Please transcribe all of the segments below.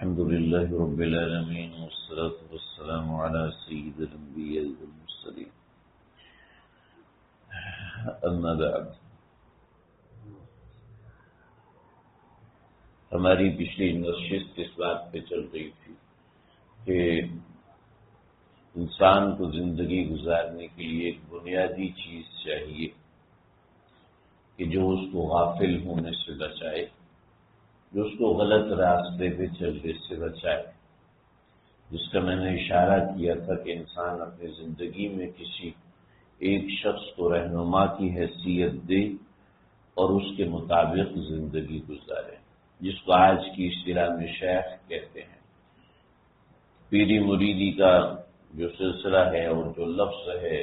الحمد لله رب العالمين والصلاة والسلام على سيد الأنبياء والمرسلين أما بعد ہماری پچھلی نشست اس بات پہ چل رہی تھی کہ انسان کو زندگی گزارنے کے لیے ایک بنیادی چیز چاہیے کہ جو اس کو غافل ہونے سے بچائے، جو اس کو غلط راستے پہ چلنے سے بچائے، جس کا میں نے اشارہ کیا تھا کہ انسان اپنی زندگی میں کسی ایک شخص کو رہنما کی حیثیت دے اور اس کے مطابق زندگی گزارے، جس کو آج کی اصطلاح میں شیخ کہتے ہیں۔ پیری مریدی کا جو سلسلہ ہے اور جو لفظ ہے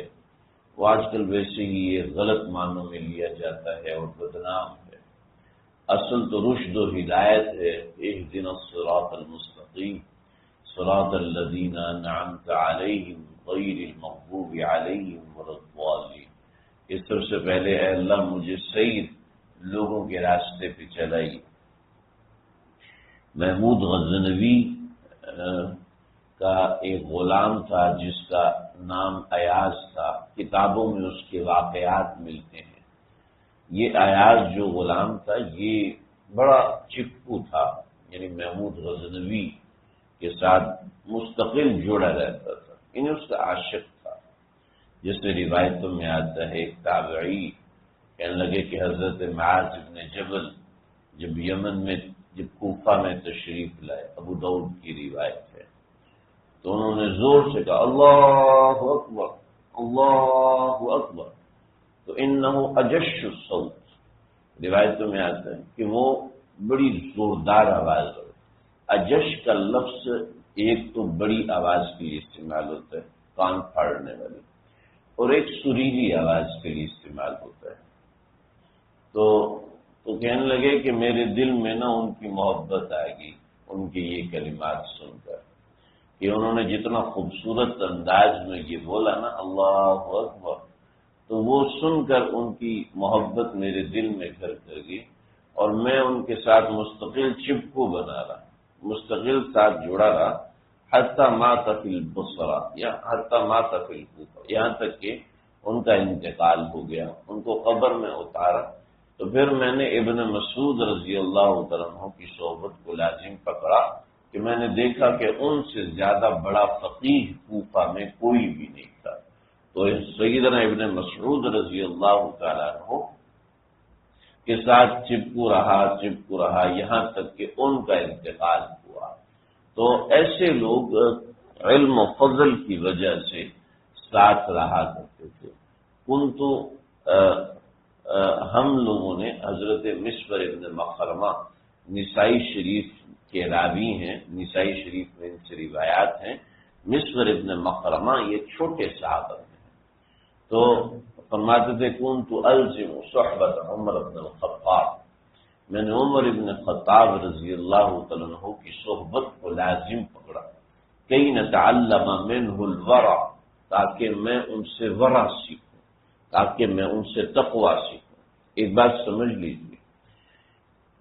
وہ آج کل ویسے ہی یہ غلط معنوں میں لیا جاتا ہے اور بدنام ہے۔ اصل تو رشد و ہدایت ہے، اہدنا الصراط المستقیم صراط الذین انعمت علیہم غیر المغضوب علیہم ولا الضالین۔ اس سب سے پہلے اے اللہ مجھے صحیح لوگوں کے راستے پہ چلائیے۔ محمود غزنوی کا ایک غلام تھا جس کا نام ایاز تھا، کتابوں میں اس کے واقعات ملتے ہیں۔ یہ ایاز جو غلام تھا یہ بڑا چپکو تھا، یعنی محمود غزنوی کے ساتھ مستقل جڑا رہتا تھا، یعنی اس کا عاشق تھا۔ جیسے روایتوں میں آتا ہے ایک تابعی کہنے لگے کہ حضرت معاذ بن جبل جب یمن میں جب کوفہ میں تشریف لائے، ابو داؤد کی روایت ہے، تو انہوں نے زور سے کہا اللہ اکبر اللہ اکبر، تو انہو اجش الصوت، روایتوں میں آتا ہے کہ وہ بڑی زوردار آواز ہو۔ اجش کا لفظ ایک تو بڑی آواز کے لیے استعمال ہوتا ہے، کان پھاڑنے والی، اور ایک سریلی آواز کے لیے استعمال ہوتا ہے۔ تو کہنے لگے کہ میرے دل میں نا ان کی محبت آئے گی ان کے یہ کلمات سن کر، کہ انہوں نے جتنا خوبصورت انداز میں یہ بولا نا اللہ اکبر، تو وہ سن کر ان کی محبت میرے دل میں گھر کر گئی، اور میں ان کے ساتھ مستقل چپکو بنا رہا، مستقل ساتھ جڑا رہا، حتی مات فی البصرہ یا حتی مات فی الکوفہ، یہاں تک کہ ان کا انتقال ہو گیا، ان کو قبر میں اتارا۔ تو پھر میں نے ابن مسعود رضی اللہ تعالیٰ عنہ کی صحبت کو لازم پکڑا کہ میں نے دیکھا کہ ان سے زیادہ بڑا فقیہ کوفہ میں کوئی بھی نہیں تھا۔ تو سیدنا ابن مسعود رضی اللہ تعالیٰ عنہ کے ساتھ چپکو رہا یہاں تک کہ ان کا انتقال ہوا۔ تو ایسے لوگ علم و فضل کی وجہ سے ساتھ رہا کرتے تھے۔ ہم لوگوں نے حضرت مسور ابن مخرمہ نسائی شریف کے راوی ہیں، نسائی شریف میں ان سے روایات ہیں، مسور ابن مخرمہ یہ چھوٹے صحابہ ہیں، تو فرماتے تھے کنت الزم صحبت عمر بن الخطاب، میں نے عمر ابن خطاب رضی اللہ تعالیٰ عنہ کی صحبت کو لازم پکڑا، کئی نتعلم منہ الورع، تاکہ میں ان سے ورع سیکھوں، تاکہ میں ان سے تقوی سیکھوں۔ ایک بات سمجھ لیجیے،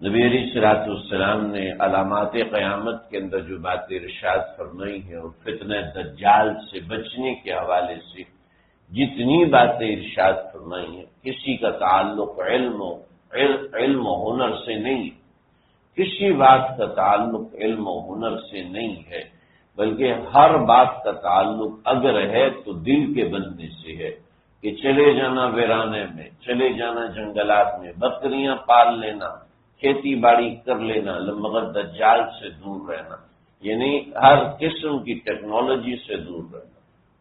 نبی علیہ الصلوۃ والسلام نے علامات قیامت کے اندر جو باتیں ارشاد فرمائی ہیں اور فتنہ دجال سے بچنے کے حوالے سے جتنی باتیں ارشاد فرمائی ہیں، کسی کا تعلق علم و ہنر سے نہیں، کسی بات کا تعلق علم و ہنر سے نہیں ہے، بلکہ ہر بات کا تعلق اگر ہے تو دل کے بننے سے ہے، کہ چلے جانا ویرانے میں، چلے جانا جنگلات میں، بکریاں پال لینا، کھیتی باڑی کر لینا، مگر دجال سے دور رہنا، یعنی ہر قسم کی ٹیکنالوجی سے دور رہنا۔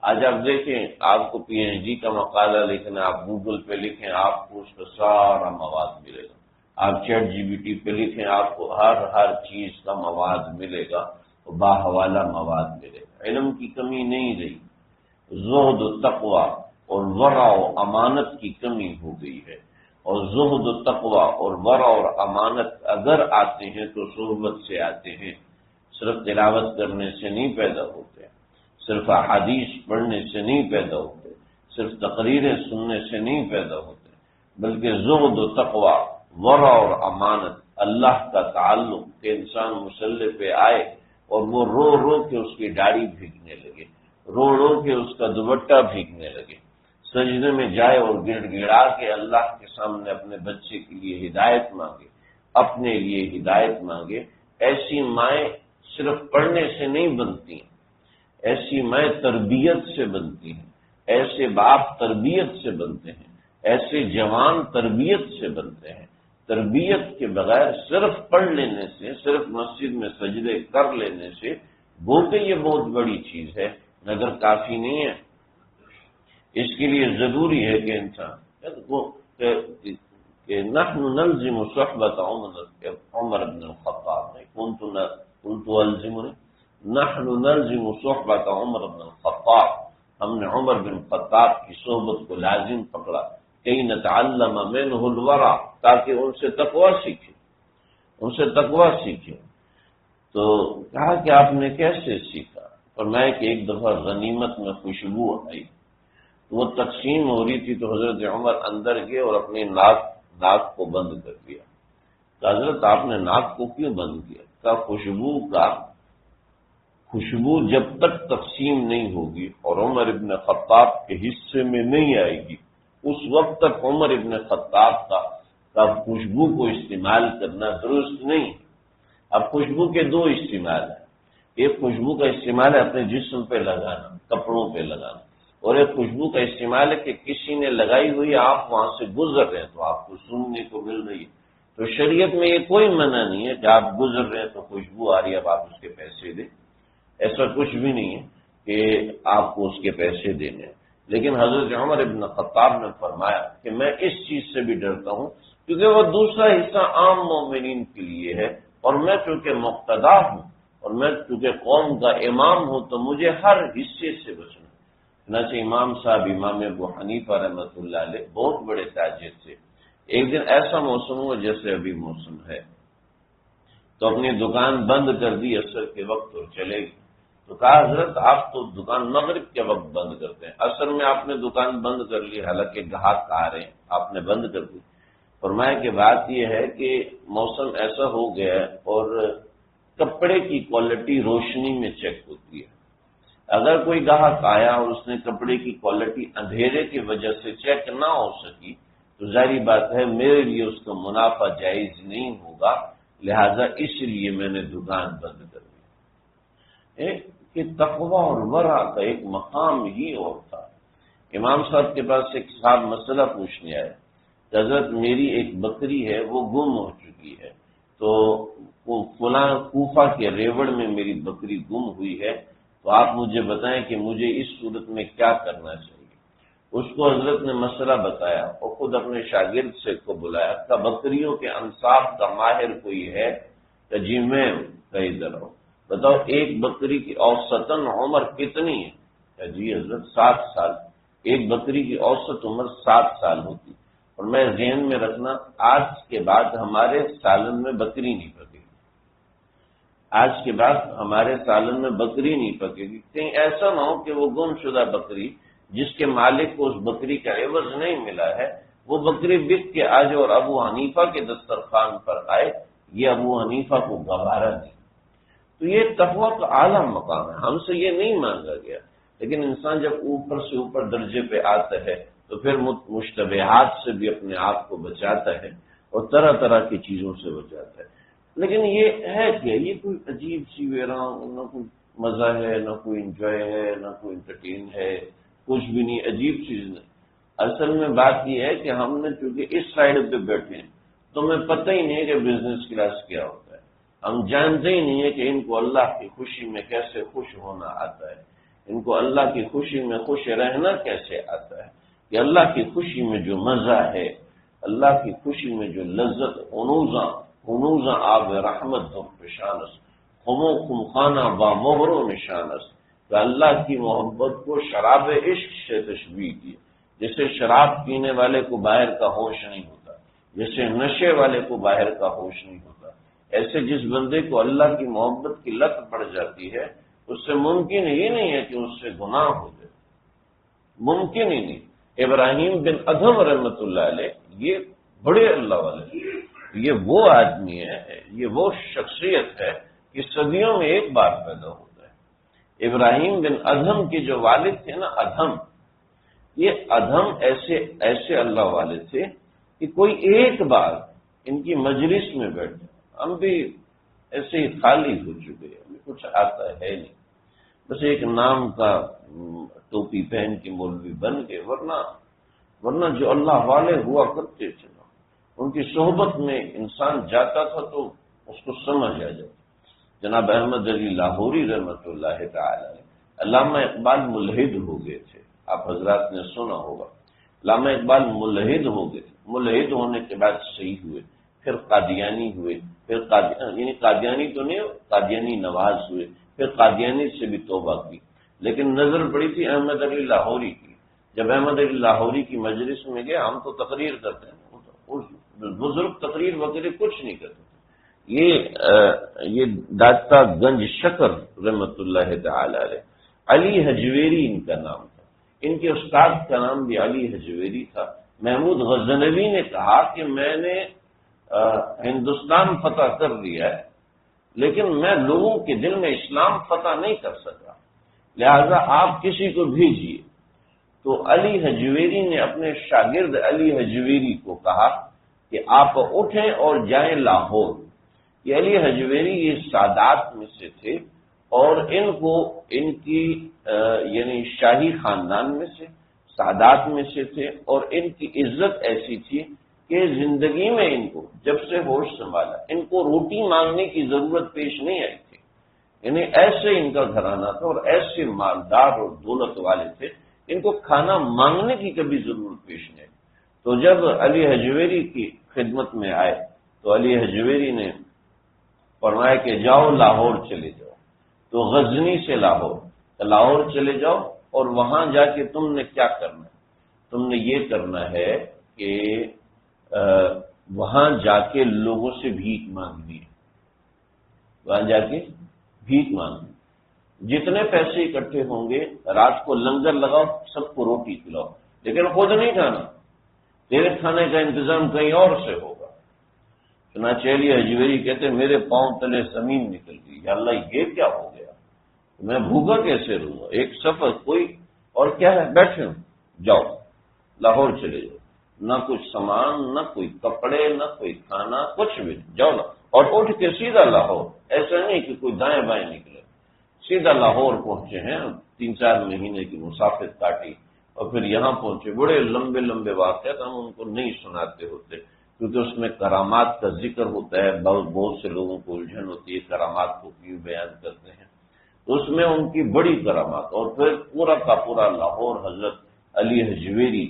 آج آپ دیکھیں، آپ کو پی ایچ ڈی کا مقالہ لکھنا، آپ گوگل پہ لکھیں، آپ کو اس کا سارا مواد ملے گا، آپ چیٹ جی پی ٹی پہ لکھیں، آپ کو ہر چیز کا مواد ملے گا، باحوالہ مواد ملے گا۔ علم کی کمی نہیں رہی، زہد و تقوی اور ورع و امانت کی کمی ہو گئی ہے، اور زہد و تقوی اور ورع اور امانت اگر آتے ہیں تو صحبت سے آتے ہیں، صرف تلاوت کرنے سے نہیں پیدا ہوتے، صرف احادیث پڑھنے سے نہیں پیدا ہوتے، صرف تقریریں سننے سے نہیں پیدا ہوتے، بلکہ زہد و تقوی، ورع اور امانت، اللہ کا تعلق کہ انسان مصلی پہ آئے اور وہ رو رو کے اس کی داڑھی بھیگنے لگے، رو رو کے اس کا دوپٹہ بھیگنے لگے، سجدے میں جائے اور گڑ گڑا کے اللہ کے سامنے اپنے بچے کے لیے ہدایت مانگے، اپنے لیے ہدایت مانگے۔ ایسی مائیں صرف پڑھنے سے نہیں بنتی ہیں، ایسی مائیں تربیت سے بنتی ہیں، ایسے باپ تربیت سے بنتے ہیں، ایسے جوان تربیت سے بنتے ہیں۔ تربیت کے بغیر صرف پڑھ لینے سے، صرف مسجد میں سجدے کر لینے سے وہ کہ یہ بہت بڑی چیز ہے مگر کافی نہیں ہے۔ اس کے لیے ضروری ہے کہ انسان کہ نحن نلزم صحبت عمر بن الخطاب نہیں كنت الزمني نحن نلزم صحبت عمر بن الخطاب، ہم نے عمر بن خطاب کی صحبت کو لازم پکڑا، کئی نتعلم منه الورع، تاکہ ان سے تقوی سیکھیں۔ تو کہا کہ آپ نے کیسے سیکھا؟ فرمایا کہ ایک دفعہ غنیمت میں خوشبو آئی، وہ تقسیم ہو رہی تھی تو حضرت عمر اندر گئے اور اپنی ناک کو بند کر دیا۔ تو حضرت آپ نے ناک کو کیوں بند کیا؟ کہا خوشبو جب تک تقسیم نہیں ہوگی اور عمر ابن خطاب کے حصے میں نہیں آئے گی، اس وقت تک عمر ابن خطاب کا خوشبو کو استعمال کرنا درست نہیں۔ اب خوشبو کے دو استعمال ہیں، ایک خوشبو کا استعمال ہے اپنے جسم پہ لگانا، کپڑوں پہ لگانا، اور ایک خوشبو کا استعمال ہے کہ کسی نے لگائی ہوئی، آپ وہاں سے گزر رہے ہیں تو آپ کو سونگنے کو مل رہی ہے۔ تو شریعت میں یہ کوئی منع نہیں ہے کہ آپ گزر رہے ہیں تو خوشبو آ رہی ہے اب آپ اس کے پیسے دیں، ایسا کچھ بھی نہیں ہے کہ آپ کو اس کے پیسے دینے ہیں۔ لیکن حضرت عمر ابن خطاب نے فرمایا کہ میں اس چیز سے بھی ڈرتا ہوں کیونکہ وہ دوسرا حصہ عام مومنین کے لیے ہے، اور میں چونکہ مقتدا ہوں اور میں چونکہ قوم کا امام ہوں تو مجھے ہر حصے سے بچنا۔ چنانچہ امام صاحب امام ابو حنیفہ رحمۃ اللہ علیہ بہت بڑے تاجر تھے، ایک دن ایسا موسم ہوا جیسے ابھی موسم ہے، تو اپنی دکان بند کر دی عصر کے وقت اور چلے گئے۔ تو کہا حضرت آپ تو دکان مغرب کے وقت بند کرتے ہیں، عصر میں آپ نے دکان بند کر لی، حالانکہ گاہک آ رہے ہیں آپ نے بند کر دی۔ فرمایا کہ بات یہ ہے کہ موسم ایسا ہو گیا ہے اور کپڑے کی کوالٹی روشنی میں چیک ہوتی ہے، اگر کوئی گاہک آیا اور اس نے کپڑے کی کوالٹی اندھیرے کی وجہ سے چیک نہ ہو سکی تو ظاہری بات ہے میرے لیے اس کا منافع جائز نہیں ہوگا، لہذا اس لیے میں نے دکان بند کر دی۔ کہ تقوی اور ورع کا ایک مقام ہی اور تھا۔ امام صاحب کے پاس ایک صاحب مسئلہ پوچھنے آئے، حضرت میری ایک بکری ہے وہ گم ہو چکی ہے، تو وہ فلاں کوفہ کے ریوڑ میں میری بکری گم ہوئی ہے، تو آپ مجھے بتائیں کہ مجھے اس صورت میں کیا کرنا چاہیے۔ اس کو حضرت نے مسئلہ بتایا اور خود اپنے شاگرد سے کو بلایا، کہ بکریوں کے انصاف کا ماہر کوئی ہے؟ کہ جی میں کہیں ادھر ہوں، بتاؤ ایک بکری کی اوسطاً عمر کتنی ہے؟ کہ جی حضرت 7 سال، ایک بکری کی اوسط عمر 7 سال ہوتی، اور میں ذہن میں رکھنا آج کے بعد ہمارے سالن میں بکری نہیں پکے گی، آج کے بعد ہمارے سالن میں بکری نہیں پکے گی، کہیں ایسا نہ ہو کہ وہ گم شدہ بکری جس کے مالک کو اس بکری کا عوض نہیں ملا ہے وہ بکری بک کے آج اور ابو حنیفہ کے دسترخوان پر آئے، یہ ابو حنیفہ کو گوارا نہیں۔ تو یہ تقوی کا اعلیٰ مقام ہے، ہم سے یہ نہیں مانگا گیا، لیکن انسان جب اوپر سے اوپر درجے پہ آتا ہے تو پھر مشتبہات سے بھی اپنے آپ کو بچاتا ہے اور طرح طرح کی چیزوں سے بچاتا ہے۔ لیکن یہ ہے کہ یہ کوئی عجیب سی ویراں، نہ کوئی مزہ ہے، نہ کوئی انجوائے ہے، نہ کوئی انٹرٹین ہے، کچھ بھی نہیں، عجیب چیز نہیں۔ اصل میں بات یہ ہے کہ ہم نے چونکہ اس سائڈ پہ بیٹھے ہیں تو ہمیں پتہ ہی نہیں ہے کہ بزنس کلاس کیا ہوتا ہے، ہم جانتے ہی نہیں ہے کہ ان کو اللہ کی خوشی میں کیسے خوش ہونا آتا ہے، ان کو اللہ کی خوشی میں خوش رہنا کیسے آتا ہے، کہ اللہ کی خوشی میں جو مزہ ہے، اللہ کی خوشی میں جو لذت، ہنوزاں آب رحمت دو پشانس، خمو خمخانہ با مغر و نشانس، کہ اللہ کی محبت کو شراب عشق سے تشبیہ کی، جیسے شراب پینے والے کو باہر کا ہوش نہیں ہوتا، جیسے نشے والے کو باہر کا ہوش نہیں ہوتا، ایسے جس بندے کو اللہ کی محبت کی لت پڑ جاتی ہے اس سے ممکن ہی نہیں ہے کہ اس سے گناہ ہو جائے، ممکن ہی نہیں۔ ابراہیم بن ادھم رحمۃ اللہ علیہ یہ بڑے اللہ والے، یہ وہ آدمی ہے، یہ وہ شخصیت ہے یہ صدیوں میں ایک بار پیدا ہوتا ہے۔ ابراہیم بن ادھم کے جو والد تھے نا، ادھم، یہ ادھم ایسے اللہ والے تھے کہ کوئی ایک بار ان کی مجلس میں بیٹھے، ہم بھی ایسے ہی خالی ہو چکے ہیں، ہمیں کچھ آتا ہے نہیں، بس ایک نام کا ٹوپی پہن کے مولوی بن گئے، ورنہ جو اللہ والے ہوا کرتے تھے نا، ان کی صحبت میں انسان جاتا تھا تو اس کو سمجھ آ جاتا۔ جناب احمد علی لاہوری رحمۃ اللہ تعالی علیہ، علامہ اقبال ملحد ہو گئے تھے، آپ حضرات نے سنا ہوگا، علامہ اقبال ملحد ہو گئے تھے، ملحد ہونے کے بعد صحیح ہوئے، پھر قادیانی ہوئے، پھر یعنی قادیانی تو نہیں، قادیانی نواز ہوئے، پھر قادیانی سے بھی توبہ کی، لیکن نظر پڑی تھی احمد علی لاہوری کی۔ جب احمد علی لاہوری کی مجلس میں گئے، ہم تو تقریر کرتے ہیں، بزرگ تقریر وغیرہ کچھ نہیں کرتے، یہ داتا گنج شکر رحمت اللہ تعالی علیہ، علی حجویری ان کا نام تھا، ان کے استاد کا نام بھی علی حجویری تھا۔ محمود غزنوی نے کہا کہ میں نے ہندوستان فتح کر لیا ہے، لیکن میں لوگوں کے دل میں اسلام فتح نہیں کر سکا، لہذا آپ کسی کو بھیجیے۔ تو علی حجویری نے اپنے شاگرد علی حجویری کو کہا کہ آپ اٹھیں اور جائیں لاہور۔ یہ علی حجویری یہ سادات میں سے تھے، اور ان کو ان کی یعنی شاہی خاندان میں سے، سادات میں سے تھے، اور ان کی عزت ایسی تھی کہ زندگی میں ان کو جب سے ہوش سنبھالا ان کو روٹی مانگنے کی ضرورت پیش نہیں آئی تھی، یعنی ایسے ان کا گھرانہ تھا اور ایسے مالدار اور دولت والے تھے، ان کو کھانا مانگنے کی کبھی ضرورت پیش نہیں آئی۔ تو جب علی حجویری کی خدمت میں آئے تو علی حجویری نے فرمایا کہ جاؤ لاہور چلے جاؤ، تو غزنی سے لاہور چلے جاؤ، اور وہاں جا کے تم نے کیا کرنا ہے؟ تم نے یہ کرنا ہے کہ وہاں جا کے لوگوں سے بھیک مانگنی ہے، وہاں جا کے بھیک مانگنی، جتنے پیسے اکٹھے ہوں گے رات کو لنگر لگاؤ، سب کو روٹی کھلاؤ، لیکن خود نہیں کھانا، تیرے کھانے کا انتظام کہیں اور سے ہوگا۔ چنانچہ علی حجویری کہتے میرے پاؤں تلے زمین نکل گئی، یا اللہ یہ کیا ہو گیا، میں بھوکا کیسے رہوں گا، ایک سفر کوئی اور کیا ہے، بیٹھے ہوں، جاؤ لاہور چلے جاؤ، نہ کچھ سامان، نہ کوئی کپڑے، نہ کوئی کھانا، کچھ بھی جاؤ نا، اور اٹھ کے سیدھا لاہور، ایسا نہیں کہ کوئی دائیں بائیں نکلے، سیدھا لاہور پہنچے ہیں، 3-4 مہینے کی مسافت کاٹی اور پھر یہاں پہنچے۔ بڑے لمبے لمبے واقعات ہم ان کو نہیں سناتے ہوتے، کیونکہ اس میں کرامات کا ذکر ہوتا ہے، بہت سے لوگوں کو الجھن ہوتی ہے کرامات کو کیوں بیان کرتے ہیں، تو اس میں ان کی بڑی کرامات، اور پھر پورا کا پورا لاہور حضرت علی حجویری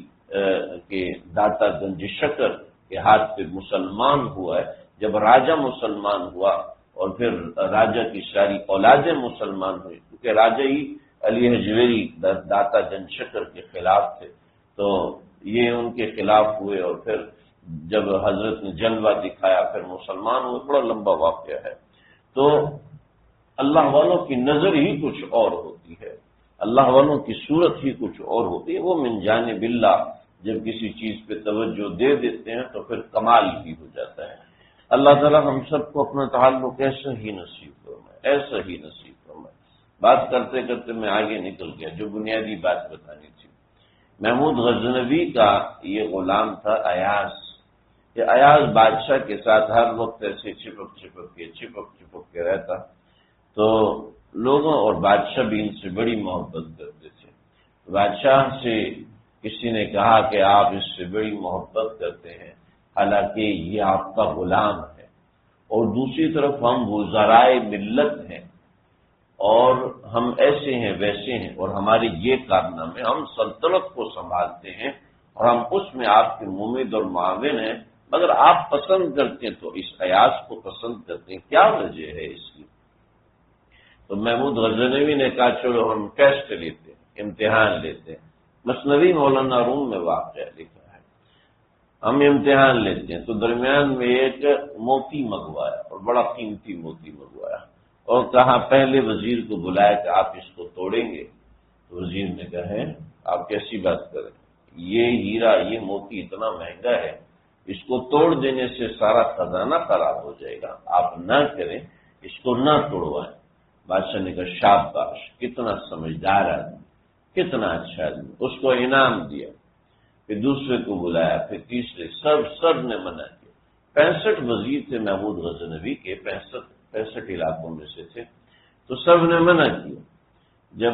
کے داتا گنج شکر کے ہاتھ پہ مسلمان ہوا ہے۔ جب راجہ مسلمان ہوا اور پھر راجہ کی ساری اولادیں مسلمان ہوئی، کیونکہ راجہ ہی علی حجویری داتا گنج شکر کے خلاف تھے، تو یہ ان کے خلاف ہوئے، اور پھر جب حضرت نے جلوہ دکھایا پھر مسلمان ہوئے، بڑا لمبا واقعہ ہے۔ تو اللہ والوں کی نظر ہی کچھ اور ہوتی ہے، اللہ والوں کی صورت ہی کچھ اور ہوتی ہے، وہ من جانب اللہ جب کسی چیز پہ توجہ دے دیتے ہیں تو پھر کمال ہی ہو جاتا ہے۔ اللہ تعالیٰ ہم سب کو اپنا تعلق ایسا ہی نصیب فرمائے، ایسا ہی نصیب فرمائے۔ بات کرتے کرتے میں آگے نکل گیا، جو بنیادی بات بتانی تھی۔ محمود غزنوی کا یہ غلام تھا ایاز، یہ ایاز بادشاہ کے ساتھ ہر وقت ایسے چپک چپک کے رہتا، تو لوگوں اور بادشاہ بھی ان سے بڑی محبت کرتے تھے۔ بادشاہ سے کسی نے کہا کہ آپ اس سے بڑی محبت کرتے ہیں، حالانکہ یہ آپ کا غلام ہے، اور دوسری طرف ہم وزرائے ملت ہیں، اور ہم ایسے ہیں ویسے ہیں، اور ہمارے یہ کارنامے، ہم سلطنت کو سنبھالتے ہیں اور ہم اس میں آپ کے ممد اور معاون ہیں، مگر آپ پسند کرتے ہیں تو اس ایاز کو پسند کرتے ہیں، کیا وجہ ہے اس کی؟ تو محمود غزنوی نے کہا چلو ہم ٹیسٹ لیتے ہیں، امتحان لیتے ہیں۔ مثنوی مولانا روم میں واقعہ لکھا ہے، ہم امتحان لیتے ہیں، تو درمیان میں ایک موتی منگوایا، اور بڑا قیمتی موتی منگوایا، اور کہا پہلے وزیر کو بلایا کہ آپ اس کو توڑیں گے؟ تو وزیر نے کہا ہے آپ کیسی بات کریں، یہ ہیرا یہ موتی اتنا مہنگا ہے، اس کو توڑ دینے سے سارا خزانہ خراب ہو جائے گا، آپ نہ کریں، اس کو نہ توڑوائیں۔ بادشاہ نے کہا شاباش، کتنا سمجھدار آدمی، کتنا اچھا آدمی، اس کو انعام دیا۔ پھر دوسرے کو بلایا، پھر تیسرے، سب نے منع کیا۔ 65 وزیر تھے محمود غزنوی کے، 65 علاقوں میں سے تھے، تو سب نے منع کیا۔ جب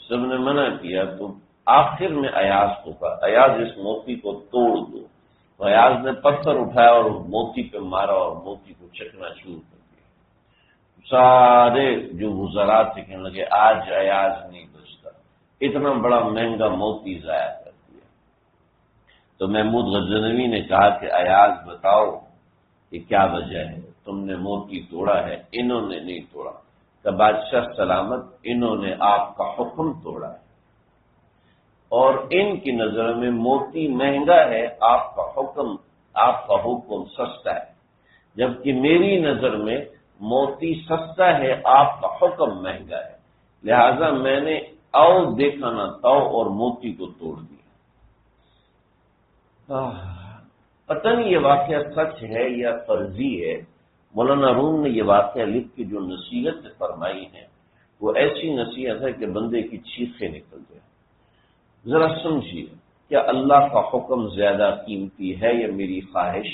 سب نے منع کیا تو آخر میں ایاز کو کہا ایاز اس موتی کو توڑ دو، تو ایاز نے پتھر اٹھایا اور موتی پہ مارا اور موتی کو چکنا چور کر دیا۔ سارے جو وزراء تھے کہنے لگے آج ایاز نہیں بچتا، اتنا بڑا مہنگا موتی ضائع کر دیا۔ تو محمود غزنوی نے کہا کہ ایاز بتاؤ کہ کیا وجہ ہے، تم نے موتی توڑا ہے، انہوں نے نہیں توڑا۔ کہ بادشاہ سلامت، انہوں نے آپ کا حکم توڑا ہے، اور ان کی نظر میں موتی مہنگا ہے، آپ کا حکم سستا ہے، جبکہ میری نظر میں موتی سستا ہے، آپ کا حکم مہنگا ہے، لہذا میں نے او دیکھا نہ تو اور موتی کو توڑ دیا۔ پتہ نہیں یہ واقعہ سچ ہے یا فرضی ہے۔ مولانا روم نے یہ واقعہ لکھ کے جو نصیحت فرمائی ہے وہ ایسی نصیحت ہے کہ بندے کی چیخیں نکل جائے۔ ذرا سمجھیے، کیا اللہ کا حکم زیادہ قیمتی ہے یا میری خواہش؟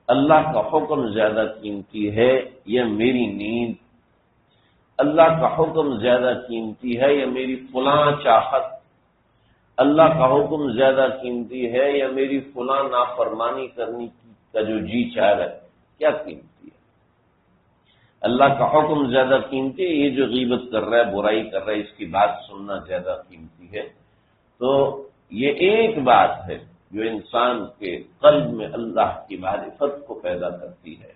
اللہ کا حکم زیادہ قیمتی ہے یا میری نیند؟ اللہ کا حکم زیادہ قیمتی ہے یا میری فلاں چاہت؟ اللہ کا حکم زیادہ قیمتی ہے یا میری فلاں نافرمانی کرنے کا جو جی چاہ رہا ہے؟ کیا قیمتی ہے؟ اللہ کا حکم زیادہ قیمتی ہے، یہ جو غیبت کر رہا ہے، برائی کر رہا ہے، اس کی بات سننا زیادہ قیمتی ہے؟ تو یہ ایک بات ہے جو انسان کے قلب میں اللہ کی معرفت کو پیدا کرتی ہے،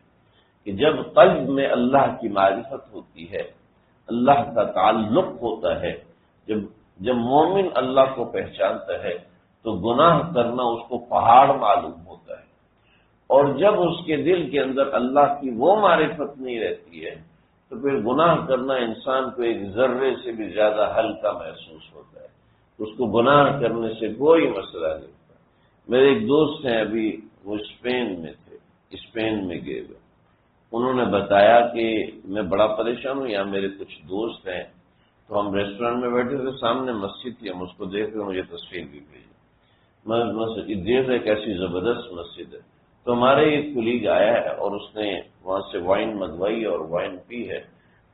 کہ جب قلب میں اللہ کی معرفت ہوتی ہے، اللہ کا تعلق ہوتا ہے، جب مومن اللہ کو پہچانتا ہے تو گناہ کرنا اس کو پہاڑ معلوم ہوتا ہے، اور جب اس کے دل کے اندر اللہ کی وہ معرفت نہیں رہتی ہے تو پھر گناہ کرنا انسان کو ایک ذرے سے بھی زیادہ ہلکا محسوس ہوتا ہے، اس کو گناہ کرنے سے کوئی مسئلہ نہیں ہوتا۔ میرے ایک دوست ہیں، ابھی وہ اسپین میں تھے، اسپین میں گئے ہوئے، انہوں نے بتایا کہ میں بڑا پریشان ہوں، یہاں میرے کچھ دوست ہیں، تو ہم ریسٹورینٹ میں بیٹھے تھے، سامنے مسجد تھی، ہم اس کو دیکھ رہے، مجھے تصویر بھی بھیجی، دیکھ رہے کیسی زبردست مسجد ہے۔ تو ہمارے ایک کلیگ آیا ہے اور اس نے وہاں سے وائن منگوائی اور وائن پی ہے،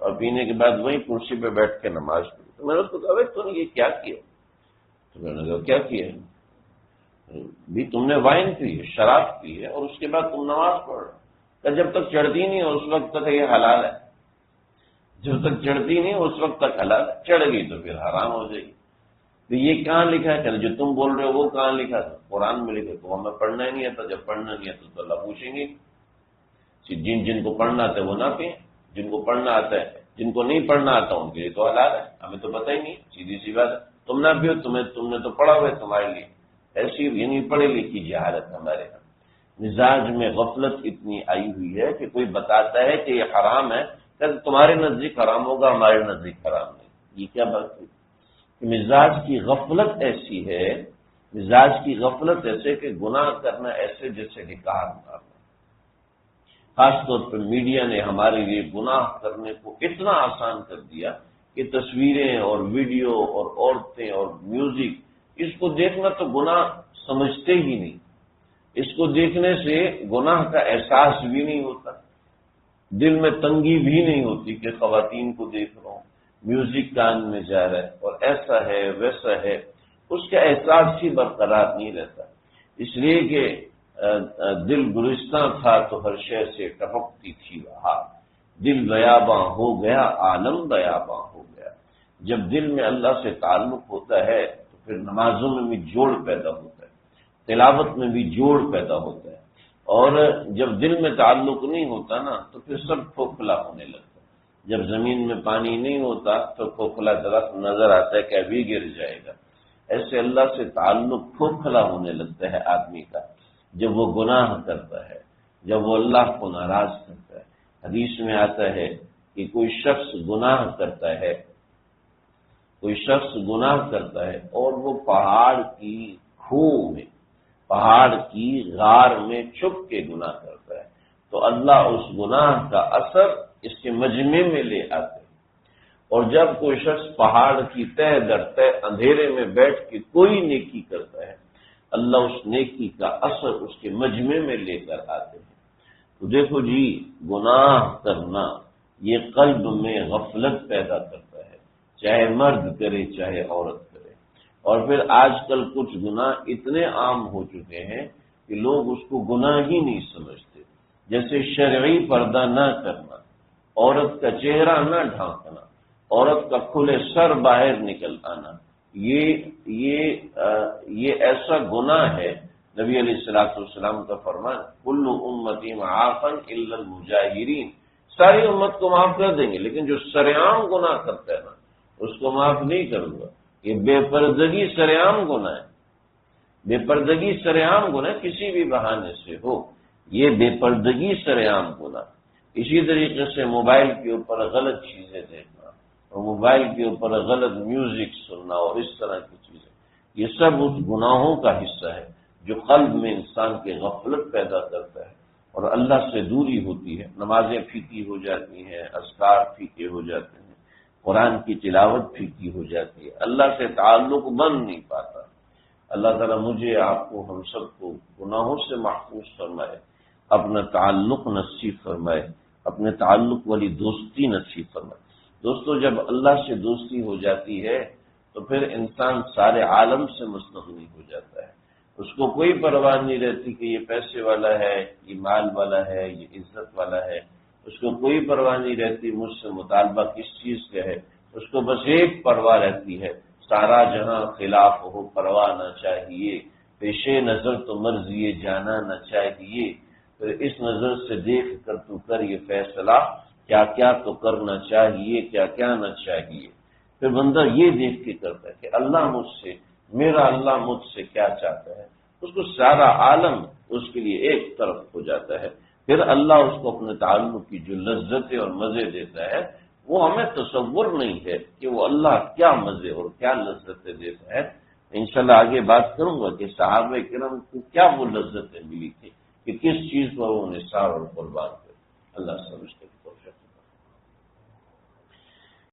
اور پینے کے بعد وہیں کرسی پہ بیٹھ کے نماز پڑھی۔ تو میں نے اس کو کہا تو نے یہ کیا کیا؟ تو میں نے کہا کیا کیا بھی؟ تم نے وائن پی ہے، شراب پی ہے، اور اس کے بعد تم نماز پڑھ رہے ہو۔ جب تک چڑھتی نہیں ہو اس وقت تک یہ حلال ہے، جب تک چڑھتی نہیں اس وقت تک حلال ہے، چڑھ گئی تو پھر حرام ہو جائے گی۔ تو یہ کہاں لکھا ہے؟ جو تم بول رہے ہو وہ کہاں لکھا تھا؟ قرآن میں لکھا، تو ہمیں پڑھنا ہی نہیں آتا، جب پڑھنا نہیں آتا تو اللہ پوچھیں گے۔ جن کو پڑھنا آتا ہے وہ نہ پئیں، جن کو پڑھنا آتا ہے، جن کو نہیں پڑھنا آتا ان کے لیے تو حلال ہے، ہمیں تو پتہ ہی نہیں، سیدھی سی بات ہے۔ تم نہ پیو، تم نے تو پڑھا ہوا ہے، تمہارے لیے ایسی یعنی پڑھے لکھی جہالت ہمارے یہاں۔ مزاج میں غفلت اتنی آئی ہوئی ہے کہ کوئی بتاتا ہے کہ یہ حرام ہے، کہ تمہارے نزدیک حرام ہوگا، ہمارے نزدیک حرام نہیں۔ یہ کیا بات ہے؟ مزاج کی غفلت ایسی ہے، مزاج کی غفلت ایسے کہ گناہ کرنا ایسے جیسے نکاح مارنا۔ خاص طور پر میڈیا نے ہمارے لیے گناہ کرنے کو اتنا آسان کر دیا کہ تصویریں اور ویڈیو اور عورتیں اور میوزک، اس کو دیکھنا تو گناہ سمجھتے ہی نہیں، اس کو دیکھنے سے گناہ کا احساس بھی نہیں ہوتا، دل میں تنگی بھی نہیں ہوتی کہ خواتین کو دیکھ رہا ہوں، میوزک کان میں جا رہا ہے اور ایسا ہے ویسا ہے، اس کا احساس ہی برقرار نہیں رہتا، اس لیے کہ دل گلستاں تھا تو ہر شے سے ٹپکتی تھی بہار، دل بیاباں ہو گیا عالم بیاباں ہو گیا۔ جب دل میں اللہ سے تعلق ہوتا ہے تو پھر نمازوں میں بھی جوڑ پیدا ہوتا ہے، تلاوت میں بھی جوڑ پیدا ہوتا ہے، اور جب دل میں تعلق نہیں ہوتا نا تو پھر سب کھوکھلا ہونے لگتا ہے۔ جب زمین میں پانی نہیں ہوتا تو کھوکھلا درخت نظر آتا ہے کہ ابھی گر جائے گا، ایسے اللہ سے تعلق کھوکھلا ہونے لگتا ہے آدمی کا جب وہ گناہ کرتا ہے، جب وہ اللہ کو ناراض کرتا ہے۔ حدیث میں آتا ہے کہ کوئی شخص گناہ کرتا ہے اور وہ پہاڑ کی کھو میں، پہاڑ کی غار میں چھپ کے گناہ کرتا ہے، تو اللہ اس گناہ کا اثر اس کے مجمع میں لے آتے ہیں۔ اور جب کوئی شخص پہاڑ کی تہ در تہ اندھیرے میں بیٹھ کے کوئی نیکی کرتا ہے، اللہ اس نیکی کا اثر اس کے مجمع میں لے کر آتے ہیں۔ تو دیکھو جی، گناہ کرنا یہ قلب میں غفلت پیدا کرتا ہے، چاہے مرد کرے چاہے عورت کرے۔ اور پھر آج کل کچھ گناہ اتنے عام ہو چکے ہیں کہ لوگ اس کو گناہ ہی نہیں سمجھتے، جیسے شرعی پردہ نہ کرنا، عورت کا چہرہ نہ ڈھانکنا، عورت کا کھلے سر باہر نکل آنا، یہ ایسا گناہ ہے۔ نبی علیہ الصلوۃ والسلام کا فرمان، کل امتی معافن الا المجاہرین، ساری امت کو معاف کر دیں گے لیکن جو سرعام گناہ کرتا ہے نا اس کو معاف نہیں کروں گا۔ یہ بے پردگی سرعام گناہ ہے، بے پردگی سرعام گناہ کسی بھی بہانے سے ہو، یہ بے پردگی سرعام گناہ۔ اسی طریقے سے موبائل کے اوپر غلط چیزیں دیکھنا اور موبائل کے اوپر غلط میوزک سننا اور اس طرح کی چیزیں، یہ سب اس گناہوں کا حصہ ہے جو قلب میں انسان کے غفلت پیدا کرتا ہے اور اللہ سے دوری ہوتی ہے۔ نمازیں پھیکی ہو جاتی ہیں، اذکار پھیکے ہو جاتے ہیں، قرآن کی تلاوت پھیکی ہو جاتی ہے، اللہ سے تعلق بن نہیں پاتا۔ اللہ تعالیٰ مجھے، آپ کو، ہم سب کو گناہوں سے محفوظ فرمائے، اپنا تعلق نصیب فرمائے، اپنے تعلق والی دوستی نصیب فرمائے۔ دوستو، جب اللہ سے دوستی ہو جاتی ہے تو پھر انسان سارے عالم سے مستغنی ہو جاتا ہے، اس کو کوئی پرواہ نہیں رہتی کہ یہ پیسے والا ہے، یہ مال والا ہے، یہ عزت والا ہے، اس کو کوئی پرواہ نہیں رہتی مجھ سے مطالبہ کس چیز کا ہے، اس کو بس ایک پرواہ رہتی ہے، سارا جہاں خلاف ہو پرواہ نہ چاہیے، پیش نظر تو مرضی جانا نہ چاہیے، پھر اس نظر سے دیکھ کر تو کر یہ فیصلہ، کیا کیا تو کرنا چاہیے، کیا کیا نہ چاہیے۔ پھر بندہ یہ دیکھ کے کرتا ہے کہ اللہ مجھ سے، میرا اللہ مجھ سے کیا چاہتا ہے، اس کو سارا عالم اس کے لیے ایک طرف ہو جاتا ہے۔ پھر اللہ اس کو اپنے تعلق کی جو لذتیں اور مزے دیتا ہے وہ ہمیں تصور نہیں ہے کہ وہ اللہ کیا مزے اور کیا لذتیں دیتا ہے۔ انشاءاللہ آگے بات کروں گا کہ صحابہ کرام کو کیا وہ لذتیں ملی تھی کہ کس چیز پر وہ نثار اور قربان تھے۔ اللہ سمجھتے